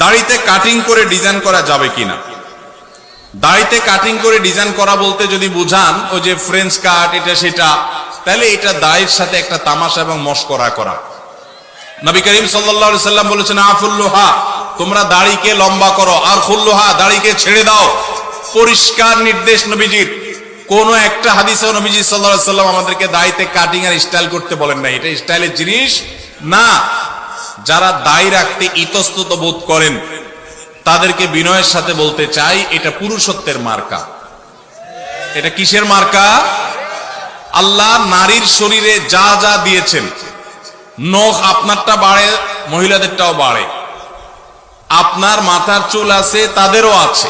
দাড়িতে কাটিং করে ডিজাইন করা যাবে কিনা? দাড়িতে কাটিং করে ডিজাইন করা বলতে যদি বুঝান ওই যে ফ্রেঞ্চ কাট এটা সেটা, তাহলে এটা দাড়ির সাথে একটা তামাশা এবং মশকরা করা। নবী করিম সাল্লাল্লাহু আলাইহি সাল্লাম বলেছেন আফুল্লুহা, তোমরা দাড়িকে লম্বা করো, আর খুল্লুহা, দাড়িকে ছেড়ে দাও। পরিষ্কার নির্দেশ নবীজির। কোন একটা হাদিসে নবীজি সাল্লাল্লাহু আলাইহি সাল্লাম আমাদেরকে দাড়িতে কাটিং আর স্টাইল করতে বলেন না। এটা স্টাইলের জিনিস না। যারা দাড়ি রাখতে ইতস্তত বোধ করেন তাদেরকে বিনয়ের সাথে বলতে চাই, এটা পুরুষত্বের মার্কা। এটা কিসের মার্কা? আল্লাহ নারীর শরীরে যা যা দিয়েছেন, নখ আপনারটা বাড়ে, মহিলাদেরটাও বাড়ে। আপনার মাথার চুল আছে, তাদেরও আছে।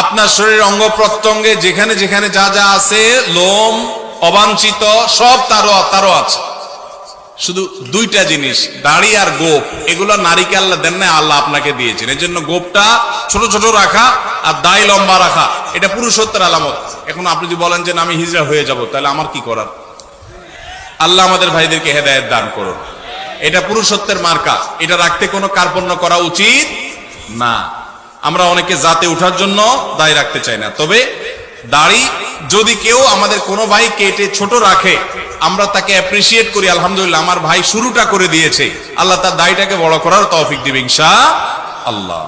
আপনার শরীরের অঙ্গ প্রত্যঙ্গে যেখানে যেখানে যা যা আছে, লোম অবাঞ্ছিত সব তারও আছে। শুধু দুইটা জিনিস, দাড়ি আর গোপ, এগুলো নারীকে আল্লাহ দেন না, আল্লাহ আপনাকে দিয়েছেন। এই জন্য গোপটা ছোট ছোট রাখা আর দাড়ি লম্বা রাখা, এটা পুরুষত্বের আলামত। এখন আপনি যদি বলেন যে আমি হিজড়া হয়ে যাব, তাহলে আমার কি করার? আল্লাহ আমাদের ভাইদেরকে হেদায়েত দান করুন। এটা পুরুষত্বের মার্কা, এটা রাখতে কোনো কার্পণ্য করা উচিত না। আমরা অনেকে জাতে উঠার জন্য দাড়ি রাখতে চাই না। তবে দাড়ি যদি কেউ আমাদের কোনো ভাই কেটে ছোট রাখে, আমরা তাকে অ্যাপ্রিসিয়েট করি, আলহামদুলিল্লাহ আমার ভাই শুরুটা করে দিয়েছে, আল্লাহ তার দাড়িটাকে বড় করার তৌফিক দিবেন ইনশাআল্লাহ।